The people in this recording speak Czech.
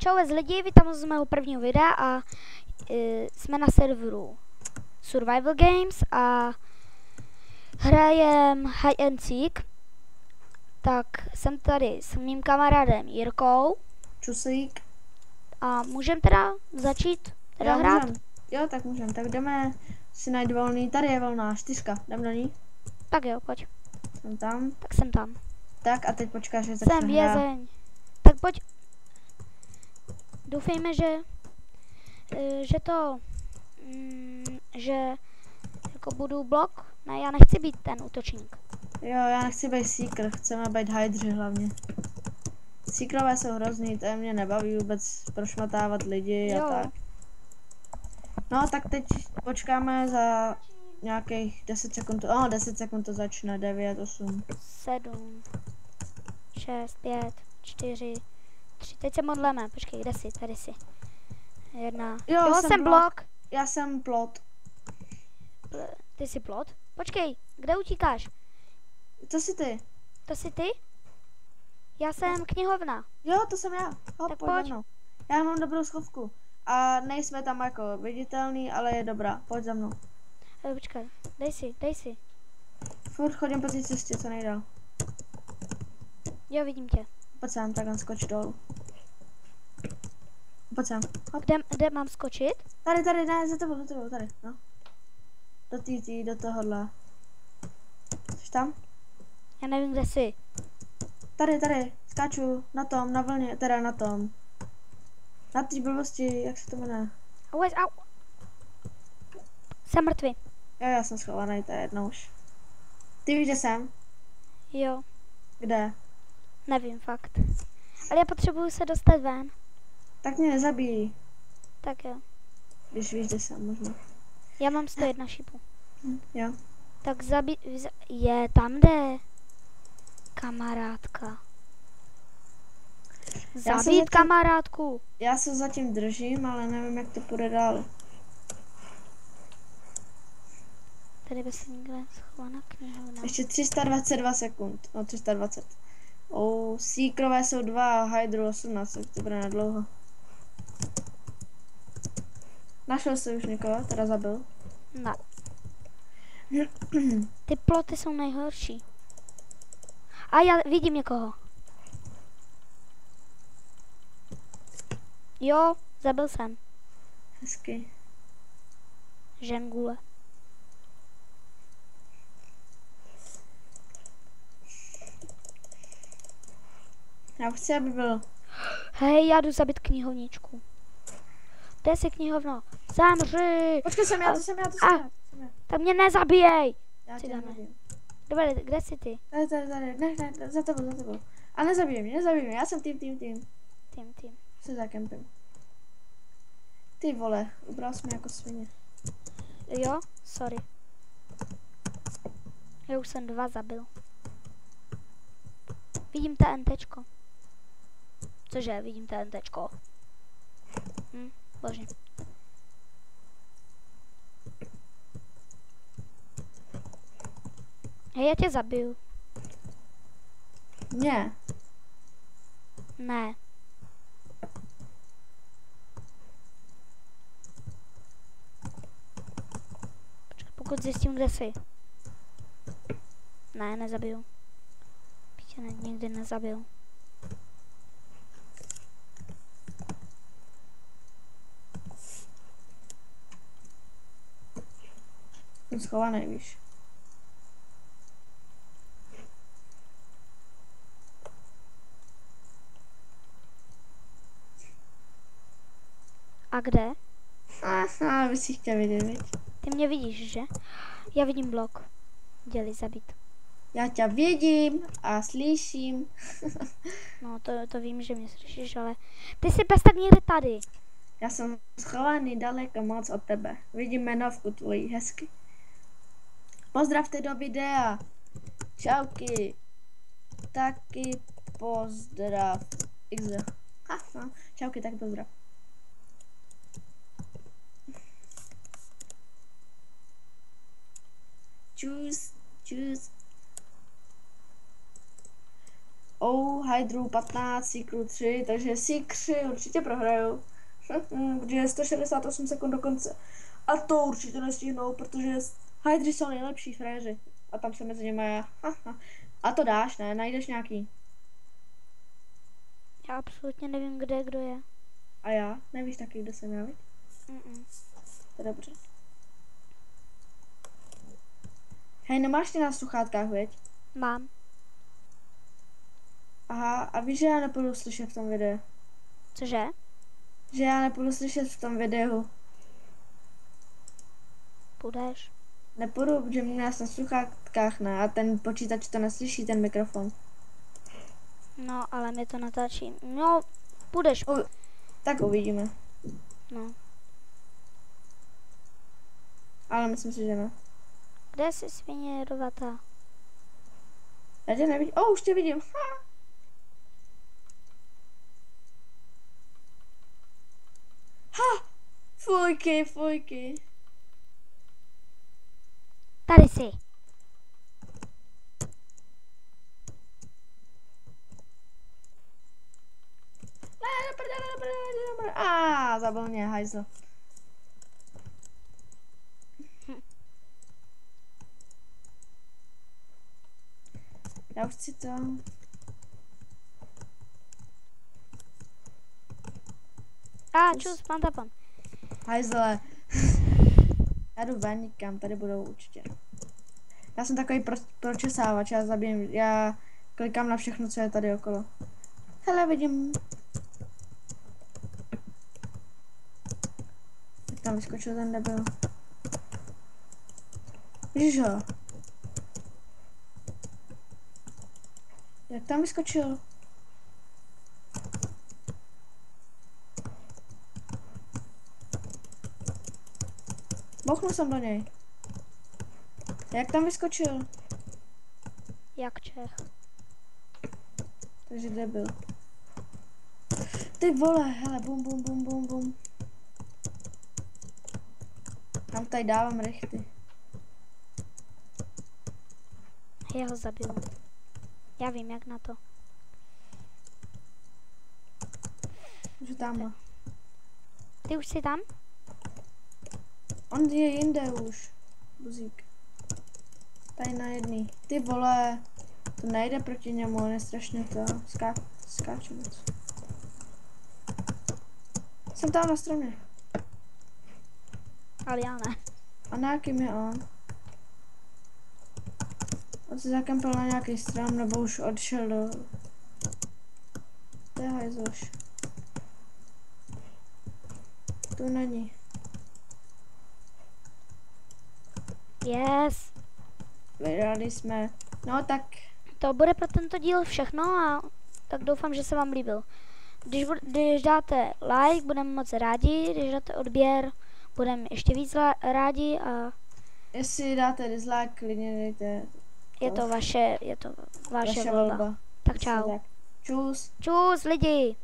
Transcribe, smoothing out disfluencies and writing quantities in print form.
Čau lidi, vítám z mého prvního videa a jsme na serveru Survival Games a hrajem Hide and Seek. Tak jsem tady s mým kamarádem Jirkou. Čusík. A můžeme teda začít hrát? Můžem. Jo, tak můžem. Tak jdeme si najít volný. Tady je volná 4. Jdem do ní. Tak jo, pojď. Jsem tam. Tak jsem tam. Tak a teď počkáš, že začne Jsem hra. vězeň. Tak pojď. Doufejme, že že jako budu blok. Ne, já nechci být ten útočník. Jo, já nechci být seeker, chceme být hydři hlavně. Seekerové jsou hrozný, to mě nebaví vůbec prošmatávat lidi Jo. a tak. No tak teď počkáme za nějakých 10 sekund. 10 sekund to začne, 9, 8. 7, 6, 5, 4, 3. Teď se modleme. Počkej, kde jsi? Tady jsi. 1. Jo, jsem blok. Já jsem plot. Ty jsi plot? Počkej, kde utíkáš? Co jsi ty? To jsi ty? Já jsem knihovna. Jo, to jsem já. Hop, Tak pojď za pojď. mnou. Já mám dobrou schovku. A nejsme tam jako viditelný, ale je dobrá. Pojď za mnou. Počkej, dej si. Furt chodím po té cestě, co nejdál. Jo, vidím tě. Pojď sem, tak skoč dolů. Pojď sem. Hop. Kde mám skočit? Tady, ne, za tebou, tady, no. Do tohohle. Jsi tam? Já nevím, kde jsi. Tady, skáču na tom, na vlně, teda na tom. Na té blbosti, jak se to jmenuje? Au. Jsem mrtvý. Jo, já jsem schovaný, to je jedno už. Ty víš, že jsem? Jo, Kde? nevím fakt. Ale já potřebuju se dostat ven. Tak mě nezabíjí, Tak jo. když víš, že jsem možná. Já mám 101 šipů. Jo. Tak je tam jde. Kamarádka. Zabít kamarádku. Já se zatím držím, ale nevím, jak to půjde dál. Tady by se někde schovaná knihovna. Ještě 322 sekund. No, 320. Seekerové jsou 2 a Hydru 18, tak to bude na dlouho. Našel jsi už někoho, teda zabil? Ne. Ty ploty jsou nejhorší. A já vidím někoho. Jo, zabil jsem. Hezky. Žengule. Já chci, aby byl. Hej, já jdu zabít knihovničku. Kde jsi knihovno? Zamři! Počkej, jsem já, to jsem já. Tak mě nezabíjej! Já Si tě dáme. nevím. Dobré, kde jsi ty? Tady, ne, za tebou. A nezabij mě, já jsem tým. Tým. Se zakempím. Ty vole, ubral jsi mě jako svině. Jo, sorry. Já už jsem 2 zabil. Vidím TNTčko. Cože, vidím TNTčko. Bože. Hej, já tě zabiju. Ne. Ne. Počkej, pokud zjistím, kde jsi. Ne, nezabiju. Bych tě nikdy nezabil. Jsem schovaný, víš. A kde? Vy si chtěl vidět, viď? Ty mě vidíš, že? Já vidím blok. Děli zabít. Já tě vidím a slyším. No, to vím, že mě slyšíš, ale... Ty jsi bez tak někde tady. Já jsem schovaný daleko moc od tebe. Vidím jmenovku tvojí, hezky. Pozdravte do videa. Čauky. Taky pozdrav. XD. Čauky, tak pozdrav. Čus. Hydru 15, Seekru 3, takže Seekři určitě prohrajou. Protože je 168 sekund do konce. A to určitě nestihnou, protože Hydry jsou nejlepší fréři. A tam se mezi nimi já. A to dáš, ne? Najdeš nějaký. Já absolutně nevím, kde kdo je. A já? Nevíš taky, kde jsem já, viď? To je dobře. Hej, nemáš ty na sluchátkách, viď? Mám. Aha, a víš, že já nepůjdu slyšet v tom videu. Cože? Že já nepůjdu slyšet v tom videu. Půjdeš. Nepůjdu, protože mě nás na sluchátkách ne a ten počítač to neslyší, ten mikrofon. No, ale mi to natáčí. No, půjdeš. Tak uvidíme. No. Ale myslím si, že ne. Kde jsi, svině jedovatá? Já tě nevidím. Už tě vidím. Fujky. Tady jsi. Zabil mě, hajzl. Já už chci to. Čus, pantapon. Hajzle. Já jdu ven nikam, tady budou určitě. Já jsem takový pročesávač, já klikám na všechno, co je tady okolo. Hele, vidím. Jak tam vyskočil ten debil. Vidíš ho? Jak tam vyskočil? Bouchnul jsem do něj. Jak tam vyskočil? Jak Čech. Takže debil. Ty vole, hele, bum. Tam tady dávám rechty. Já ho zabiju. Já vím, jak na to. Už tam. Ty už jsi tam? On je jinde už. Buzík. Tady na jedný. Ty vole. To nejde proti němu, on je strašně to. Skáče moc. Jsem tam na stromě. Ale já ne. A na jakým je on? On se zakempil na nějaký strom, nebo už odšel do... To je hajzloš. Tu není. Yes. Vyhrali jsme. No tak. To bude pro tento díl všechno a tak doufám, že se vám líbil. Když dáte like, budeme moc rádi, když dáte odběr, budeme ještě víc rádi a... Jestli dáte dislike, klidně dejte. Je to vaše volba. Tak čau. Čus. Čus lidi.